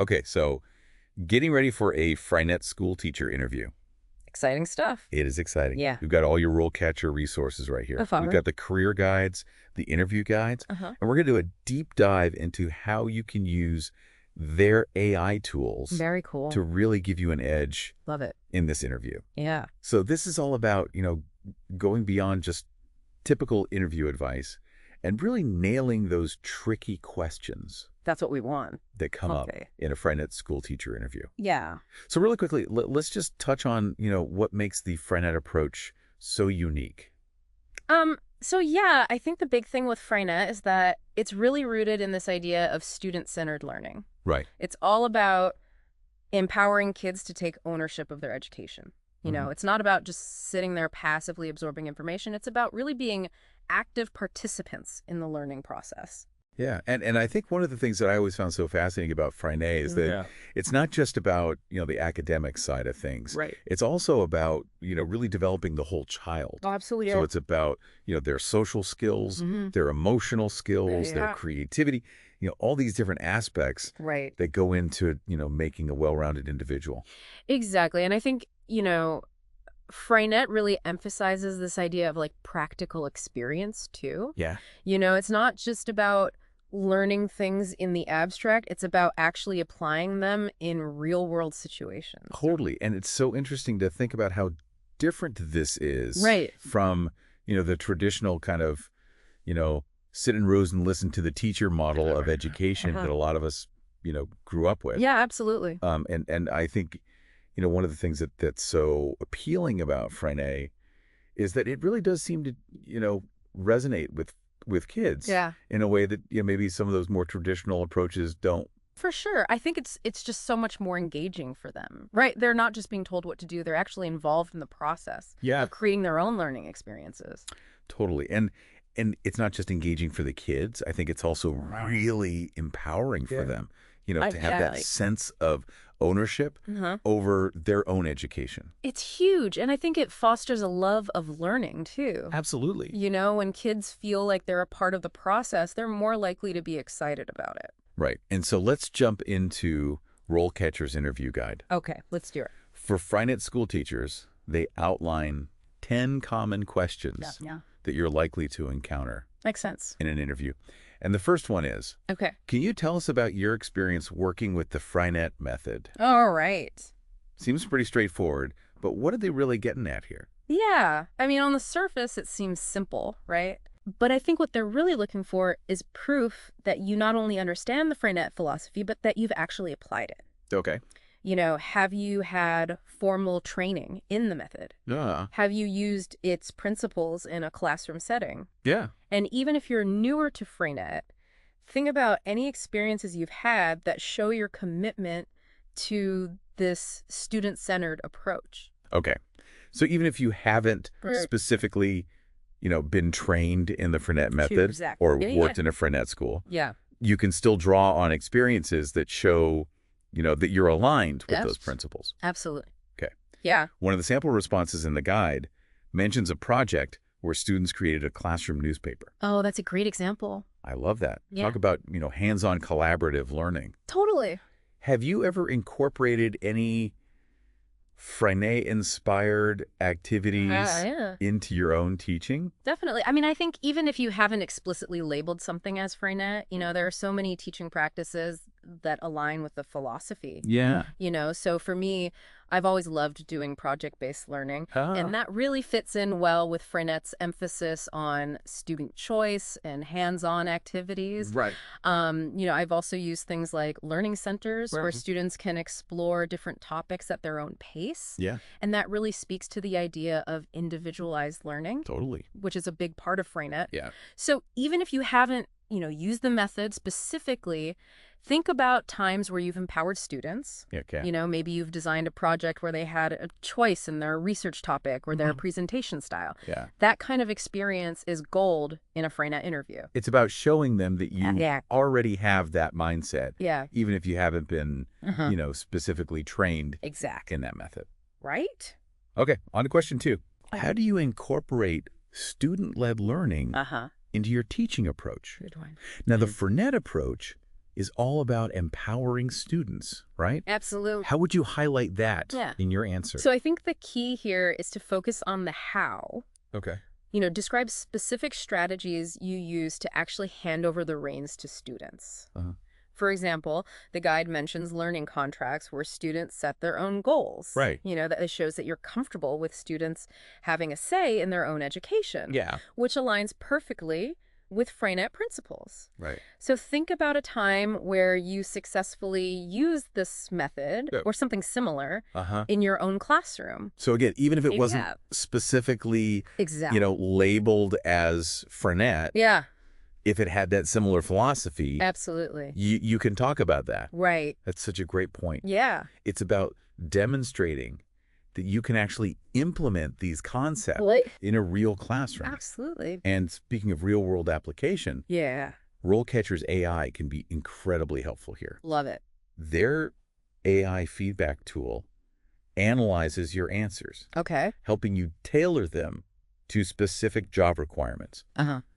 Okay, so getting ready for a Freinet School Teacher interview. Exciting stuff. It is exciting. Yeah. We've got all your RoleCatcher resources right here. We've got the career guides, the interview guides, and we're going to do a deep dive into how you can use their AI tools. Very cool. To really give you an edge. Love it. In this interview. Yeah. So this is all about, going beyond just typical interview advice and really nailing those tricky questions. That's what we want. That come up in a Freinet School Teacher interview. Yeah. So really quickly, let's just touch on, what makes the Freinet approach so unique. So yeah, I think the big thing with Freinet is that it's really rooted in this idea of student-centered learning. Right. It's all about empowering kids to take ownership of their education. It's not about just sitting there passively absorbing information. It's about really being active participants in the learning process. Yeah, and I think one of the things that I always found so fascinating about Freinet is that it's not just about, the academic side of things. Right. It's also about, really developing the whole child. Oh, absolutely. So it's about, their social skills, their emotional skills, their creativity, all these different aspects that go into, making a well-rounded individual. Exactly. And I think, Freinet really emphasizes this idea of practical experience too. Yeah. It's not just about learning things in the abstract. It's about actually applying them in real world situations. Totally. And it's so interesting to think about how different this is from, the traditional kind of, sit in rows and listen to the teacher model of education that a lot of us, grew up with. Yeah, absolutely. And I think, one of the things that's so appealing about Freinet is that it really does seem to, resonate with kids in a way that maybe some of those more traditional approaches don't. For sure. I think it's just so much more engaging for them, right? They're not just being told what to do. They're actually involved in the process of creating their own learning experiences. Totally. And it's not just engaging for the kids. I think it's also really empowering for them, to have that sense of ownership over their own education. It's huge. And I think it fosters a love of learning, too. Absolutely. When kids feel like they're a part of the process, they're more likely to be excited about it. Right. And so let's jump into RoleCatcher's interview guide. Okay, let's do it. For Freinet School Teachers, they outline 10 common questions that you're likely to encounter. Makes sense. In an interview. And the first one is, can you tell us about your experience working with the Freinet method? All right. Seems pretty straightforward, but what are they really getting at here? Yeah. I mean, on the surface, it seems simple, right? But I think what they're really looking for is proof that you not only understand the Freinet philosophy, but that you've actually applied it. Okay. Have you had formal training in the method? Yeah. Have you used its principles in a classroom setting? Yeah. And even if you're newer to Freinet, think about any experiences you've had that show your commitment to this student-centered approach. Okay. So even if you haven't specifically, been trained in the Freinet method or worked in a Freinet school, you can still draw on experiences that show that you're aligned with those principles. Absolutely. Okay. Yeah. One of the sample responses in the guide mentions a project where students created a classroom newspaper. Oh, that's a great example. I love that. Yeah. Talk about, hands-on collaborative learning. Totally. Have you ever incorporated any Freinet-inspired activities into your own teaching? Definitely. I mean, I think even if you haven't explicitly labeled something as Freinet, there are so many teaching practices that align with the philosophy. Yeah. So for me, I've always loved doing project-based learning, and that really fits in well with Freinet's emphasis on student choice and hands-on activities. Right. I've also used things like learning centers where students can explore different topics at their own pace. Yeah. And that really speaks to the idea of individualized learning. Totally. Which is a big part of Freinet. Yeah. So even if you haven't, used the method specifically, think about times where you've empowered students. Okay. Maybe you've designed a project where they had a choice in their research topic or their presentation style. Yeah. That kind of experience is gold in a Freinet interview. It's about showing them that you already have that mindset. Yeah. Even if you haven't been, specifically trained in that method. Right? Okay. On to question 2. How do you incorporate student-led learning into your teaching approach? Good one. Now, the Freinet approach is all about empowering students, right? Absolutely. How would you highlight that in your answer? So I think the key here is to focus on the how. Okay. Describe specific strategies you use to actually hand over the reins to students. For example, the guide mentions learning contracts where students set their own goals. Right. That shows that you're comfortable with students having a say in their own education. Yeah. Which aligns perfectly with Freinet principles. Right. So think about a time where you successfully used this method or something similar in your own classroom. So again, even if it wasn't specifically, labeled as Freinet, if it had that similar philosophy, absolutely, you can talk about that. Right. That's such a great point. Yeah. It's about demonstrating that you can actually implement these concepts in a real classroom. Absolutely. And speaking of real-world application, RoleCatcher's AI can be incredibly helpful here. Love it. Their AI feedback tool analyzes your answers, helping you tailor them to specific job requirements.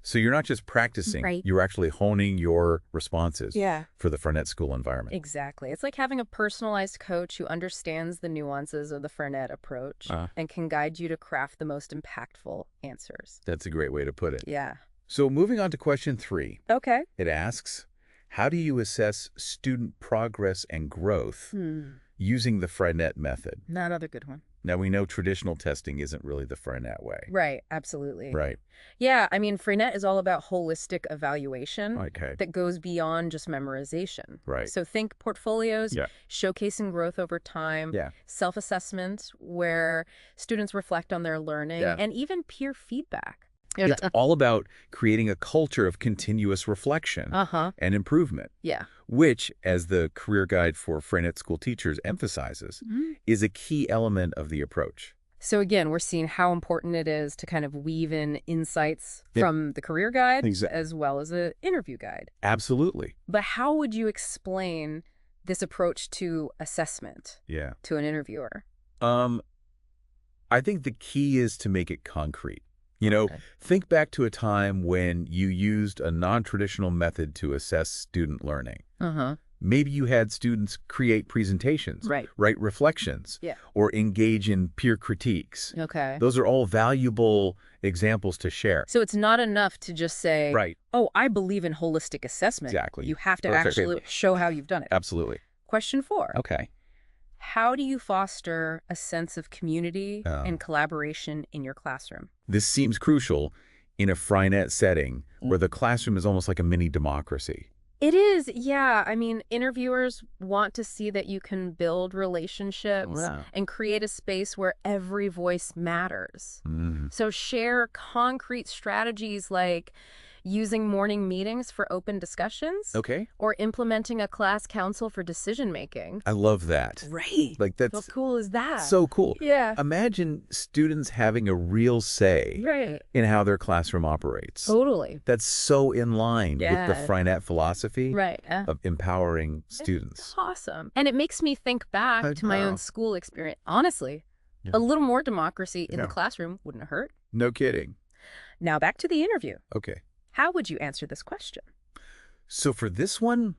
So you're not just practicing, you're actually honing your responses for the Freinet School environment. Exactly. It's like having a personalized coach who understands the nuances of the Freinet approach and can guide you to craft the most impactful answers. That's a great way to put it. Yeah. So moving on to question 3. Okay. It asks, how do you assess student progress and growth using the Freinet method? Another good one. Now, we know traditional testing isn't really the Freinet way. Right, absolutely. Right. Yeah, I mean, Freinet is all about holistic evaluation that goes beyond just memorization. Right. So think portfolios, showcasing growth over time, self-assessment where students reflect on their learning, and even peer feedback. It's all about creating a culture of continuous reflection and improvement, which, as the career guide for Freinet School Teachers emphasizes, is a key element of the approach. So again, we're seeing how important it is to kind of weave in insights from the career guide as well as the interview guide. Absolutely. But how would you explain this approach to assessment to an interviewer? I think the key is to make it concrete. Think back to a time when you used a non-traditional method to assess student learning. Maybe you had students create presentations, write reflections, or engage in peer critiques. Those are all valuable examples to share. So it's not enough to just say, oh, I believe in holistic assessment. Exactly. You have to actually show how you've done it. Absolutely. Question 4. Okay. How do you foster a sense of community and collaboration in your classroom? This seems crucial in a Freinet setting where the classroom is almost like a mini democracy. It is, yeah. I mean, interviewers want to see that you can build relationships and create a space where every voice matters. So share concrete strategies like using morning meetings for open discussions. Or implementing a class council for decision-making. I love that. Right. Like that's How cool is that? So cool. Yeah. Imagine students having a real say in how their classroom operates. Totally. That's so in line with the Freinet philosophy of empowering students. That's awesome. And it makes me think back to my own school experience. Honestly, a little more democracy in the classroom wouldn't hurt. No kidding. Now back to the interview. Okay. How would you answer this question? So for this one,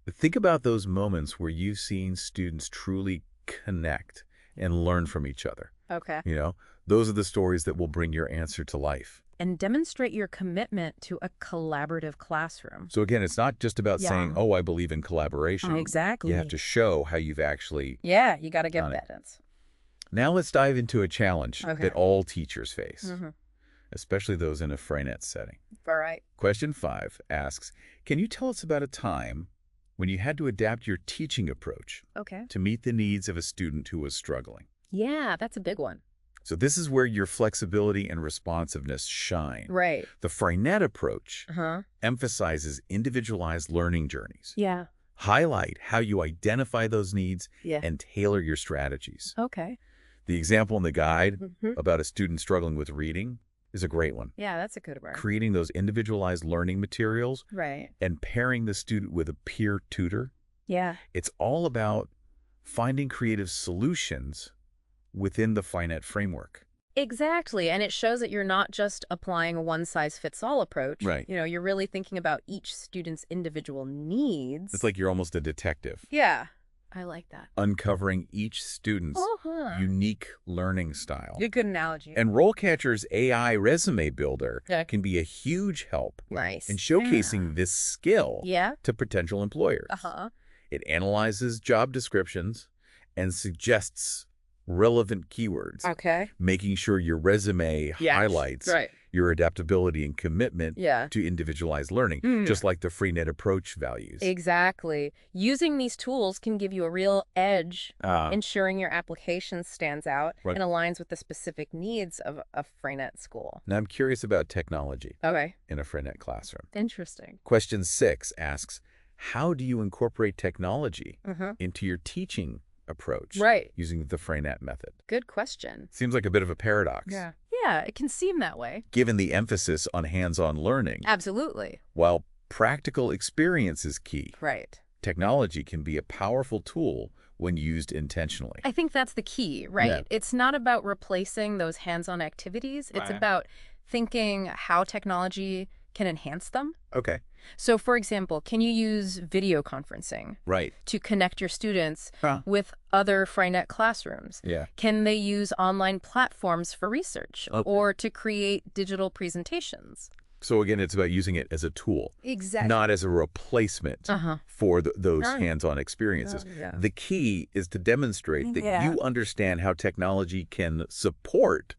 think about those moments where you've seen students truly connect and learn from each other. Those are the stories that will bring your answer to life. And demonstrate your commitment to a collaborative classroom. So again, it's not just about saying, oh, I believe in collaboration. Exactly. You have to show how you've actually you got to give evidence. Now let's dive into a challenge that all teachers face. Especially those in a Freinet setting. All right. Question 5 asks, can you tell us about a time when you had to adapt your teaching approach to meet the needs of a student who was struggling? Yeah, that's a big one. So this is where your flexibility and responsiveness shine. Right. The Freinet approach emphasizes individualized learning journeys. Highlight how you identify those needs and tailor your strategies. The example in the guide about a student struggling with reading is a great one. Yeah, that's a good one. Creating those individualized learning materials and pairing the student with a peer tutor. It's all about finding creative solutions within the Freinet framework. Exactly. And it shows that you're not just applying a one-size-fits-all approach. Right. You're really thinking about each student's individual needs. It's like you're almost a detective. Yeah. I like that. Uncovering each student's unique learning style. Good analogy. And RoleCatcher's AI resume builder can be a huge help in showcasing this skill to potential employers. It analyzes job descriptions and suggests relevant keywords, making sure your resume highlights your adaptability and commitment to individualized learning, just like the Freinet approach values. Exactly. Using these tools can give you a real edge, ensuring your application stands out and aligns with the specific needs of a Freinet school. Now, I'm curious about technology in a Freinet classroom. Interesting. Question 6 asks, how do you incorporate technology into your teaching approach using the Freinet method? Good question. Seems like a bit of a paradox. Yeah, it can seem that way. Given the emphasis on hands-on learning. Absolutely. While practical experience is key. Right. Technology can be a powerful tool when used intentionally. I think that's the key, right? Yeah. It's not about replacing those hands-on activities. It's about thinking how technology can enhance them. Okay. So, for example, can you use video conferencing to connect your students with other Freinet classrooms? Can they use online platforms for research or to create digital presentations? So, again, it's about using it as a tool, not as a replacement for those hands-on experiences. The key is to demonstrate that you understand how technology can support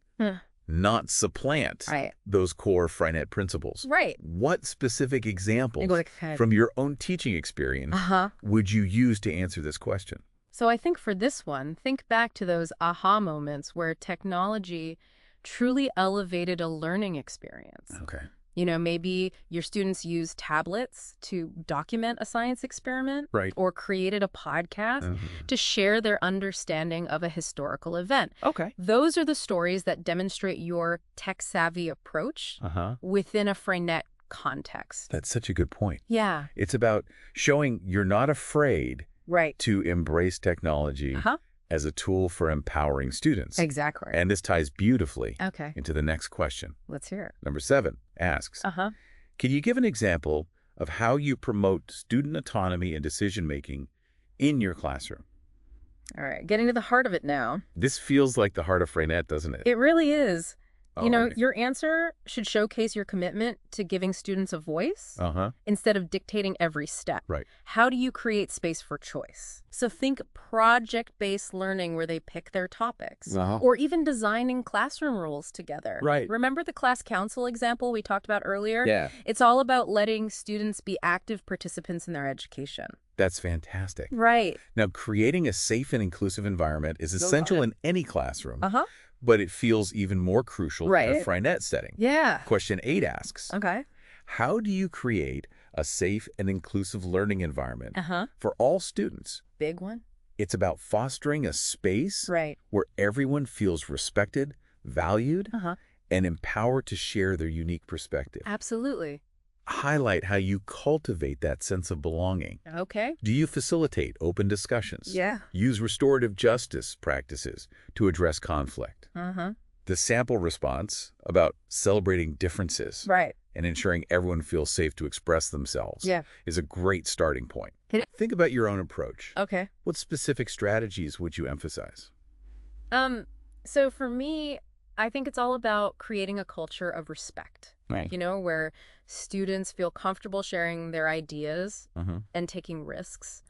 not supplant those core Freinet principles. What specific examples from your own teaching experience would you use to answer this question? So I think for this one, think back to those aha moments where technology truly elevated a learning experience. Maybe your students used tablets to document a science experiment or created a podcast to share their understanding of a historical event. Those are the stories that demonstrate your tech-savvy approach within a Freinet context. That's such a good point. Yeah. It's about showing you're not afraid to embrace technology as a tool for empowering students. Exactly. And this ties beautifully into the next question. Let's hear it. Number 7 asks, can you give an example of how you promote student autonomy and decision-making in your classroom? All right, getting to the heart of it now. This feels like the heart of Freinet, doesn't it? It really is. Your answer should showcase your commitment to giving students a voice instead of dictating every step. How do you create space for choice? So think project-based learning where they pick their topics or even designing classroom rules together. Remember the class council example we talked about earlier? It's all about letting students be active participants in their education. That's fantastic. Now, creating a safe and inclusive environment is essential in any classroom. But it feels even more crucial in a Freinet setting. Question 8 asks, how do you create a safe and inclusive learning environment for all students? Big one. It's about fostering a space where everyone feels respected, valued, and empowered to share their unique perspective. Absolutely. Highlight how you cultivate that sense of belonging. Do you facilitate open discussions? Use restorative justice practices to address conflict? The sample response about celebrating differences and ensuring everyone feels safe to express themselves is a great starting point. Think about your own approach. What specific strategies would you emphasize? So for me, I think it's all about creating a culture of respect. Where students feel comfortable sharing their ideas and taking risks.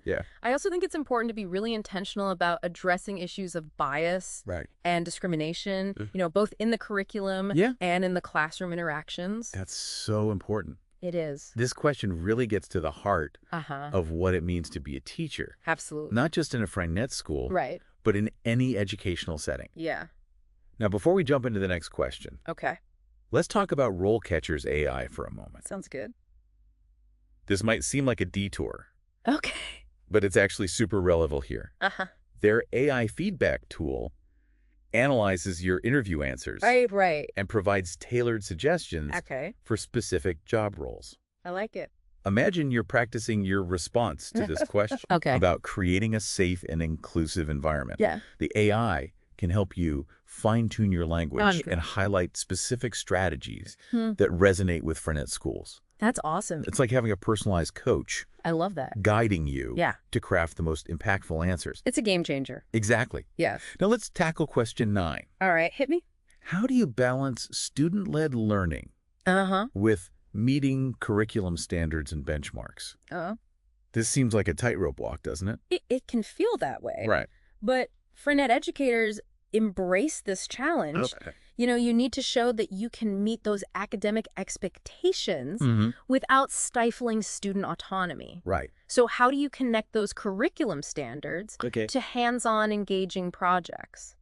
I also think it's important to be really intentional about addressing issues of bias and discrimination, both in the curriculum and in the classroom interactions. That's so important. It is. This question really gets to the heart of what it means to be a teacher. Absolutely. Not just in a Freinet school, but in any educational setting. Now, before we jump into the next question, let's talk about RoleCatcher's AI for a moment. Sounds good. This might seem like a detour. But it's actually super relevant here. Their AI feedback tool analyzes your interview answers. And provides tailored suggestions for specific job roles. I like it. Imagine you're practicing your response to this question about creating a safe and inclusive environment. The AI can help you fine-tune your language and highlight specific strategies that resonate with Freinet schools. That's awesome. It's like having a personalized coach. I love that. Guiding you to craft the most impactful answers. It's a game changer. Exactly. Yeah. Now let's tackle question 9. All right, hit me. How do you balance student-led learning with meeting curriculum standards and benchmarks? This seems like a tightrope walk, doesn't it? It can feel that way. Right. But Freinet educators embrace this challenge. Okay. You know, you need to show that you can meet those academic expectations without stifling student autonomy. Right. So how do you connect those curriculum standards to hands-on engaging projects?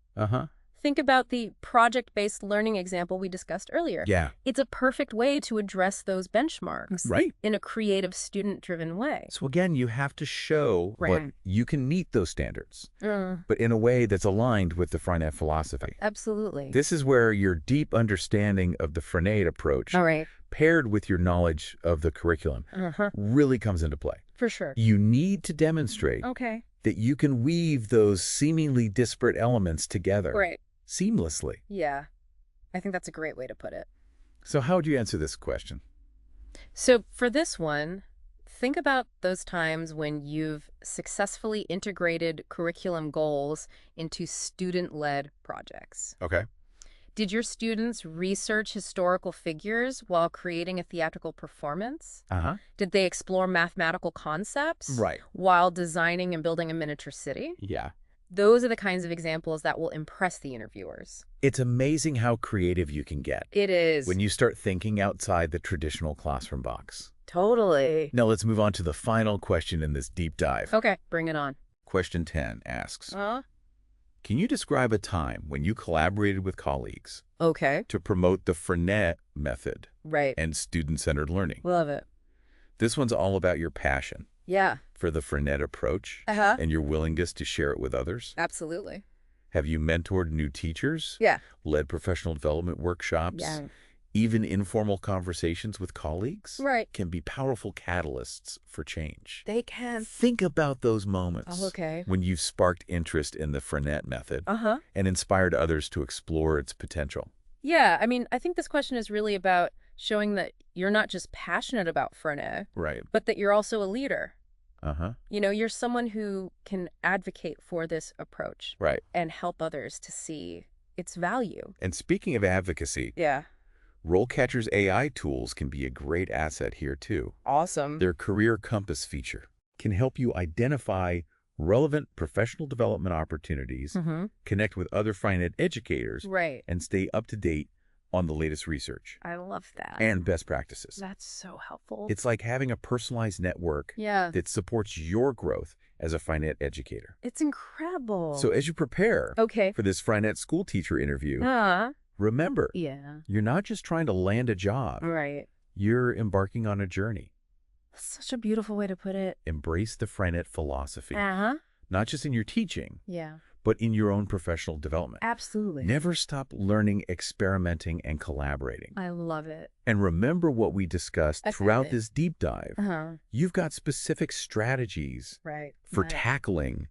Think about the project-based learning example we discussed earlier. Yeah. It's a perfect way to address those benchmarks in a creative, student-driven way. So again, you have to show what you can meet those standards, but in a way that's aligned with the Freinet philosophy. Absolutely. This is where your deep understanding of the Freinet approach, paired with your knowledge of the curriculum, really comes into play. For sure. You need to demonstrate that you can weave those seemingly disparate elements together seamlessly. Yeah, I think that's a great way to put it. So how would you answer this question? So for this one, think about those times when you've successfully integrated curriculum goals into student-led projects. Okay. Did your students research historical figures while creating a theatrical performance? Did they explore mathematical concepts while designing and building a miniature city? Yeah. Those are the kinds of examples that will impress the interviewers. It's amazing how creative you can get. It is. When you start thinking outside the traditional classroom box. Totally. Now let's move on to the final question in this deep dive. Okay, bring it on. Question 10 asks, can you describe a time when you collaborated with colleagues to promote the Freinet method and student-centered learning? Love it. This one's all about your passion for the Freinet approach and your willingness to share it with others. Absolutely. Have you mentored new teachers? Led professional development workshops? Even informal conversations with colleagues can be powerful catalysts for change. They can. Think about those moments when you've sparked interest in the Freinet method and inspired others to explore its potential. Yeah, I mean, I think this question is really about showing that you're not just passionate about Freinet, but that you're also a leader. You know, you're someone who can advocate for this approach and help others to see its value. And speaking of advocacy, RoleCatcher's AI tools can be a great asset here too. Awesome. Their Career Compass feature can help you identify relevant professional development opportunities, connect with other Freinet educators, and stay up to date on the latest research. I love that. And best practices. That's so helpful. It's like having a personalized network that supports your growth as a Freinet educator. It's incredible. So as you prepare for this Freinet school teacher interview, remember, you're not just trying to land a job. You're embarking on a journey. That's such a beautiful way to put it. Embrace the Freinet philosophy. Not just in your teaching, but in your own professional development. Absolutely. Never stop learning, experimenting, and collaborating. I love it. And remember what we discussed throughout this deep dive. You've got specific strategies for tackling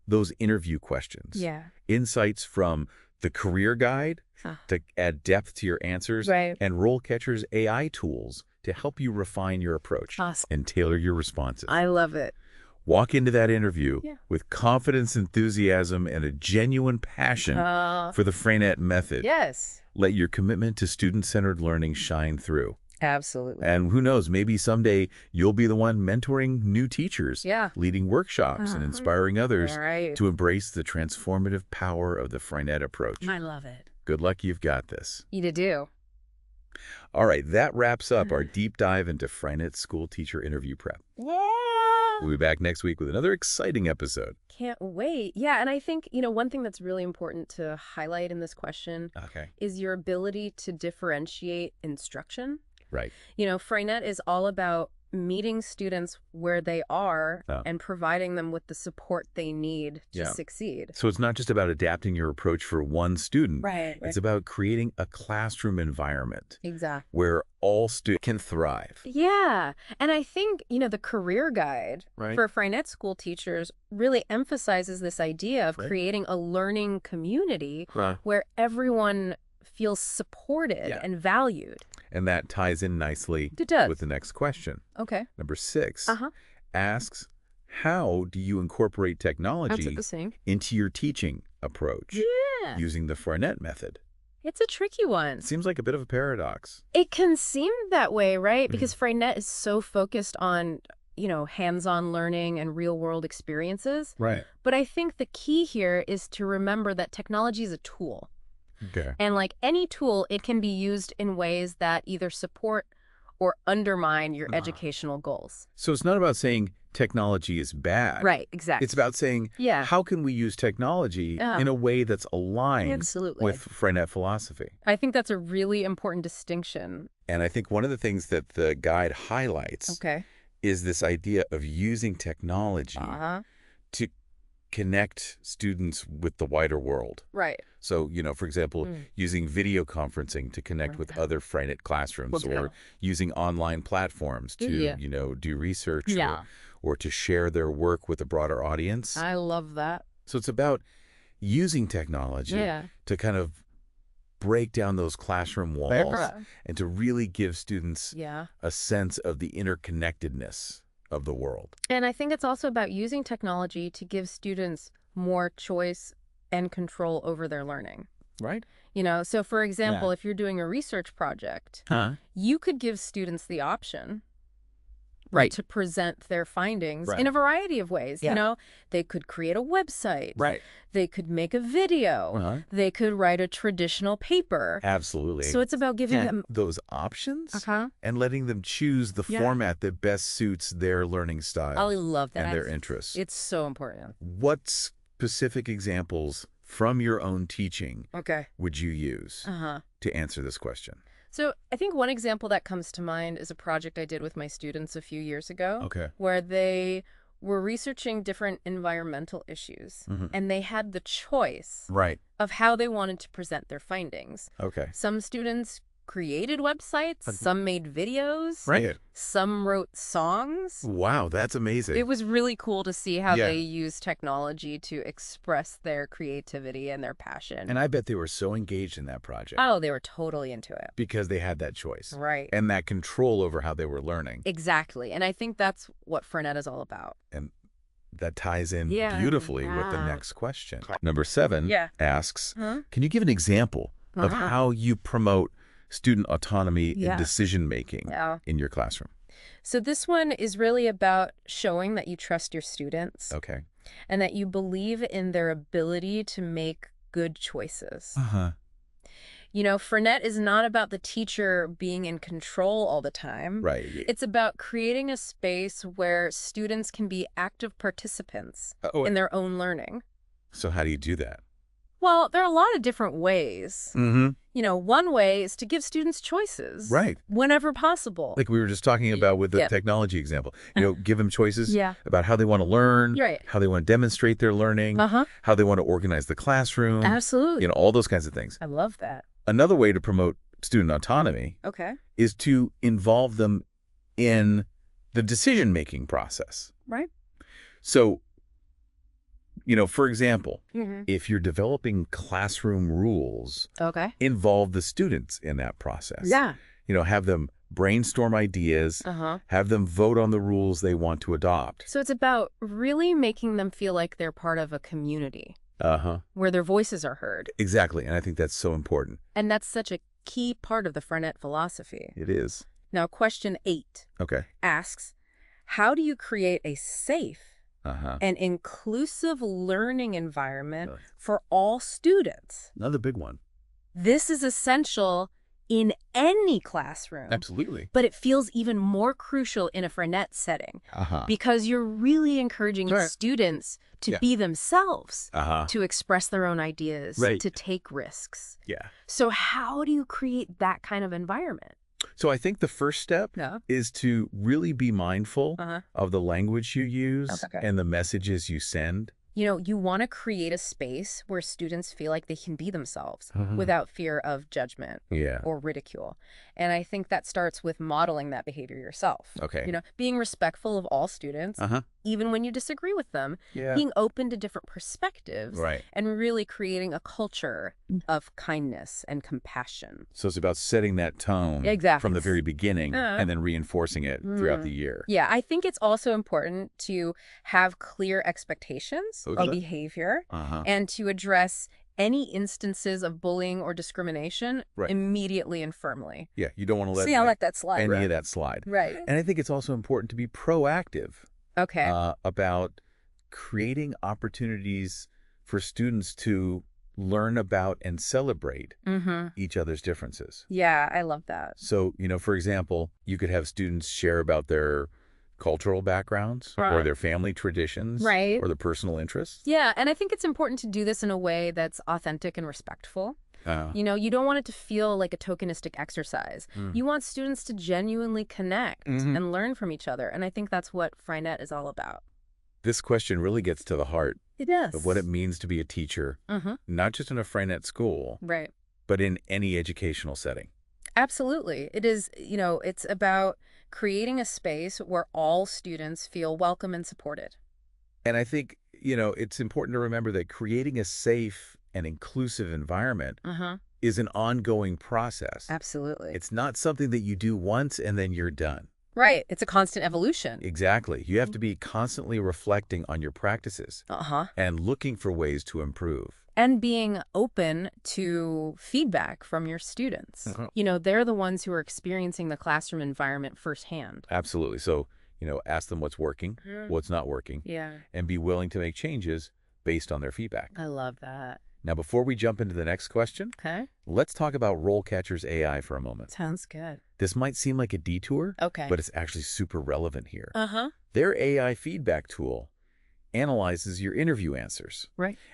those interview questions. Insights from the career guide to add depth to your answers, and RoleCatcher's AI tools to help you refine your approach and tailor your responses. I love it. Walk into that interview with confidence, enthusiasm, and a genuine passion for the Freinet method. Let your commitment to student-centered learning shine through. Absolutely. And who knows, maybe someday you'll be the one mentoring new teachers, leading workshops, and inspiring others to embrace the transformative power of the Freinet approach. I love it. Good luck, you've got this. You do. All right, that wraps up our deep dive into Freinet school teacher interview prep. We'll be back next week with another exciting episode. Can't wait. Yeah, and I think, you know, one thing that's really important to highlight in this question is your ability to differentiate instruction. You know, Freinet is all about meeting students where they are and providing them with the support they need to succeed. So it's not just about adapting your approach for one student. Right. It's about creating a classroom environment where all students can thrive. Yeah. And I think, the career guide for Freinet School Teachers really emphasizes this idea of creating a learning community where everyone feels supported and valued. And that ties in nicely with the next question. Okay. Number 6 asks, how do you incorporate technology into your teaching approach using the Freinet method? It's a tricky one. It seems like a bit of a paradox. It can seem that way, right? Because Freinet is so focused on, hands-on learning and real-world experiences. Right. But I think the key here is to remember that technology is a tool. Okay. And like any tool, it can be used in ways that either support or undermine your educational goals. So it's not about saying technology is bad. Right, exactly. It's about saying, how can we use technology in a way that's aligned with Freinet philosophy? I think that's a really important distinction. And I think one of the things that the guide highlights is this idea of using technology to connect students with the wider world. Right. So, for example, using video conferencing to connect with other Freinet classrooms or using online platforms to, do research or to share their work with a broader audience. I love that. So it's about using technology to kind of break down those classroom walls and to really give students a sense of the interconnectedness of the world. And I think it's also about using technology to give students more choice and control over their learning. Right. So for example, if you're doing a research project, you could give students the option to present their findings in a variety of ways. They could create a website. Right. They could make a video. They could write a traditional paper. Absolutely. So it's about giving them those options and letting them choose the format that best suits their learning style. I love that. And their interests. It's so important. What specific examples from your own teaching would you use to answer this question? So I think one example that comes to mind is a project I did with my students a few years ago where they were researching different environmental issues and they had the choice of how they wanted to present their findings. Some students created websites, some made videos, some wrote songs. Wow, that's amazing. It was really cool to see how they used technology to express their creativity and their passion. And I bet they were so engaged in that project. Oh, they were totally into it. Because they had that choice. Right. And that control over how they were learning. Exactly. And I think that's what Freinet is all about. And that ties in beautifully with the next question. Number 7 asks, can you give an example of how you promote student autonomy in decision-making in your classroom? So this one is really about showing that you trust your students. And that you believe in their ability to make good choices. Freinet is not about the teacher being in control all the time. Right. It's about creating a space where students can be active participants in their own learning. So how do you do that? Well, there are a lot of different ways. One way is to give students choices. Right. Whenever possible. Like we were just talking about with the technology example. Give them choices about how they want to learn, how they want to demonstrate their learning, how they want to organize the classroom. Absolutely. All those kinds of things. I love that. Another way to promote student autonomy is to involve them in the decision-making process. Right. So, for example, if you're developing classroom rules, involve the students in that process. Yeah. Have them brainstorm ideas, have them vote on the rules they want to adopt. So it's about really making them feel like they're part of a community. Where their voices are heard. Exactly. And I think that's so important. And that's such a key part of the Freinet philosophy. It is. Now, question 8 asks, how do you create a safe and inclusive learning environment for all students? Another big one. This is essential in any classroom. Absolutely. But it feels even more crucial in a Freinet setting because you're really encouraging students to be themselves, to express their own ideas, to take risks. Yeah. So how do you create that kind of environment? So I think the first step is to really be mindful of the language you use and the messages you send. You want to create a space where students feel like they can be themselves without fear of judgment or ridicule. And I think that starts with modeling that behavior yourself. Being respectful of all students, even when you disagree with them, being open to different perspectives, and really creating a culture of kindness and compassion. So it's about setting that tone from the very beginning and then reinforcing it throughout the year. Yeah, I think it's also important to have clear expectations of behavior and to address any instances of bullying or discrimination immediately and firmly. Yeah, you don't want to let that slide. Any of that slide. Right. And I think it's also important to be proactive about creating opportunities for students to learn about and celebrate each other's differences. Yeah, I love that. So, for example, you could have students share about their cultural backgrounds or their family traditions or their personal interests. Yeah, and I think it's important to do this in a way that's authentic and respectful. You don't want it to feel like a tokenistic exercise. You want students to genuinely connect and learn from each other. And I think that's what Freinet is all about. This question really gets to the heart of what it means to be a teacher, not just in a Freinet school, but in any educational setting. Absolutely. It is, it's about creating a space where all students feel welcome and supported. And I think, it's important to remember that creating a safe and inclusive environment is an ongoing process. Absolutely. It's not something that you do once and then you're done. Right. It's a constant evolution. Exactly. You have to be constantly reflecting on your practices and looking for ways to improve. And being open to feedback from your students. They're the ones who are experiencing the classroom environment firsthand. Absolutely. So, ask them what's working, what's not working, and be willing to make changes based on their feedback. I love that. Now, before we jump into the next question, let's talk about RoleCatcher's AI for a moment. Sounds good. This might seem like a detour, but it's actually super relevant here. Their AI feedback tool analyzes your interview answers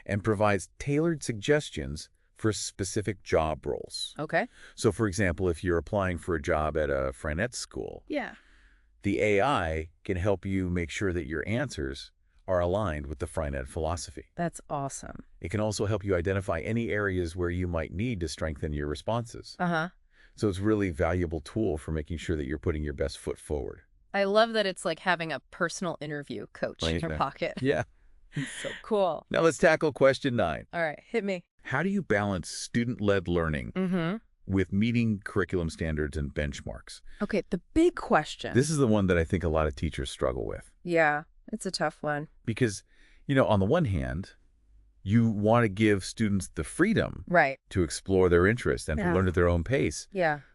and provides tailored suggestions for specific job roles. So, for example, if you're applying for a job at a Freinet school, the AI can help you make sure that your answers are aligned with the Freinet philosophy. That's awesome. It can also help you identify any areas where you might need to strengthen your responses. So it's really a valuable tool for making sure that you're putting your best foot forward. I love that it's like having a personal interview coach in your pocket. Yeah. So cool. Now let's tackle question 9. All right, hit me. How do you balance student-led learning with meeting curriculum standards and benchmarks? Okay, the big question. This is the one that I think a lot of teachers struggle with. Yeah, it's a tough one. Because, on the one hand, you want to give students the freedom to explore their interests and to learn at their own pace.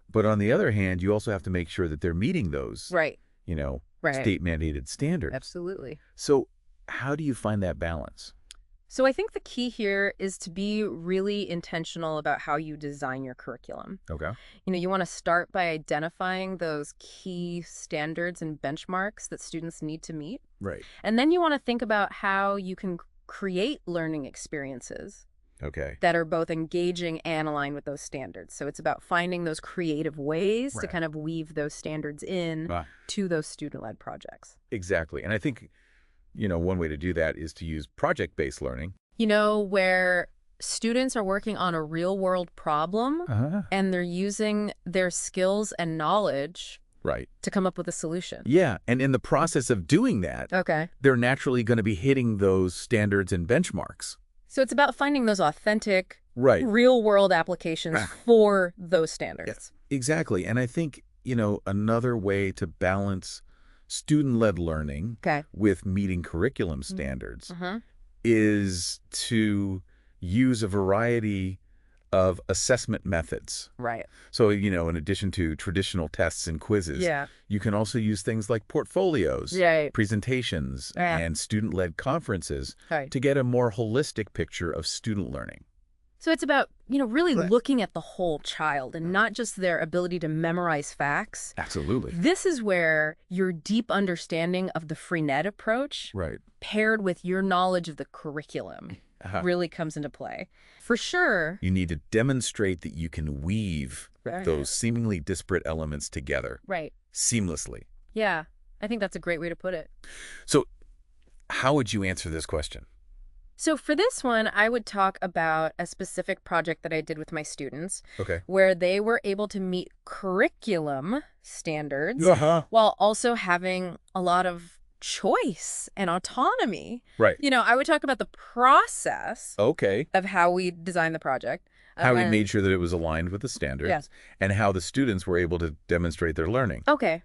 But on the other hand, you also have to make sure that they're meeting those, state-mandated standards. Absolutely. So how do you find that balance? So I think the key here is to be really intentional about how you design your curriculum. You want to start by identifying those key standards and benchmarks that students need to meet. And then you want to think about how you can create learning experiences that are both engaging and aligned with those standards. So it's about finding those creative ways to kind of weave those standards in to those student-led projects. Exactly. And I think, one way to do that is to use project-based learning. Where students are working on a real-world problem and they're using their skills and knowledge to come up with a solution. Yeah, and in the process of doing that, they're naturally going to be hitting those standards and benchmarks. So it's about finding those authentic, real-world applications for those standards. Yeah, exactly. And I think, another way to balance student-led learning with meeting curriculum standards is to use a variety of assessment methods. So, in addition to traditional tests and quizzes, you can also use things like portfolios, presentations, and student-led conferences to get a more holistic picture of student learning. So it's about, really looking at the whole child and not just their ability to memorize facts. Absolutely. This is where your deep understanding of the Freinet approach paired with your knowledge of the curriculum really comes into play. For sure. You need to demonstrate that you can weave those seemingly disparate elements together. Right. Seamlessly. Yeah. I think that's a great way to put it. So how would you answer this question? So for this one, I would talk about a specific project that I did with my students Okay. where they were able to meet curriculum standards while also having a lot of choice and autonomy. Right. I would talk about the process of how we designed the project. How we made sure that it was aligned with the standards and how the students were able to demonstrate their learning. Okay.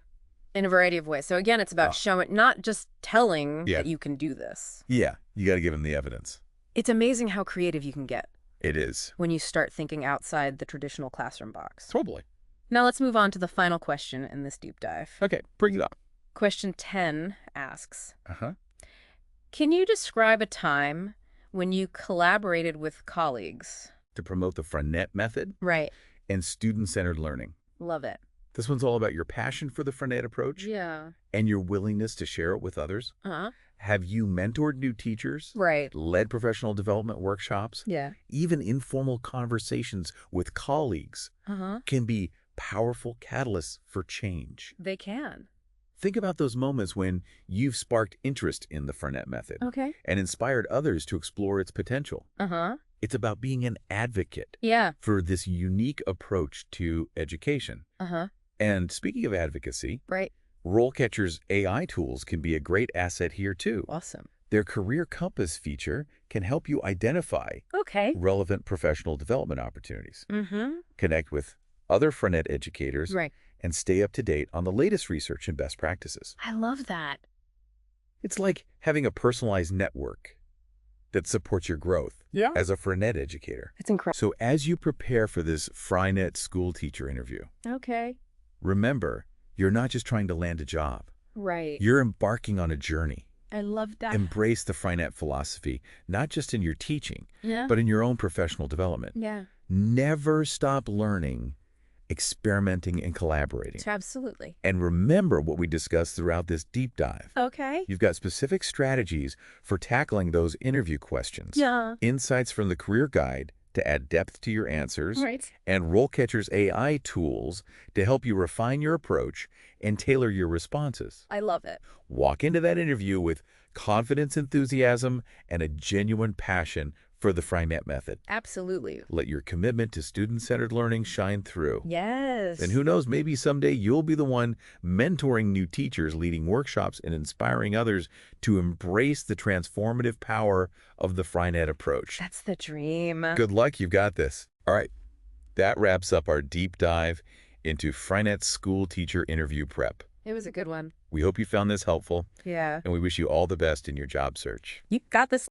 In a variety of ways. So again, it's about showing, not just telling that you can do this. Yeah. You got to give them the evidence. It's amazing how creative you can get. It is. When you start thinking outside the traditional classroom box. Totally. Now let's move on to the final question in this deep dive. Okay. Bring it up. Question 10 asks, can you describe a time when you collaborated with colleagues to promote the Freinet method and student-centered learning? Love it. This one's all about your passion for the Freinet approach and your willingness to share it with others. Have you mentored new teachers? Led professional development workshops? Even informal conversations with colleagues can be powerful catalysts for change. They can. Think about those moments when you've sparked interest in the Freinet method and inspired others to explore its potential. It's about being an advocate for this unique approach to education. And speaking of advocacy, RoleCatcher's AI tools can be a great asset here too. Awesome. Their Career Compass feature can help you identify relevant professional development opportunities, connect with other Freinet educators, and stay up to date on the latest research and best practices. I love that. It's like having a personalized network that supports your growth as a Freinet educator. It's incredible. So as you prepare for this Freinet school teacher interview, remember, you're not just trying to land a job. You're embarking on a journey. I love that. Embrace the Freinet philosophy, not just in your teaching, but in your own professional development. Never stop learning, experimenting, and collaborating. Absolutely. And remember what we discussed throughout this deep dive. You've got specific strategies for tackling those interview questions. Insights from the career guide to add depth to your answers. And RoleCatcher's AI tools to help you refine your approach and tailor your responses. I love it. Walk into that interview with confidence, enthusiasm, and a genuine passion for the Freinet method. Absolutely. Let your commitment to student-centered learning shine through. Yes. And who knows, maybe someday you'll be the one mentoring new teachers, leading workshops, and inspiring others to embrace the transformative power of the Freinet approach. That's the dream. Good luck. You've got this. All right. That wraps up our deep dive into Freinet School Teacher Interview Prep. It was a good one. We hope you found this helpful. Yeah. And we wish you all the best in your job search. You got this.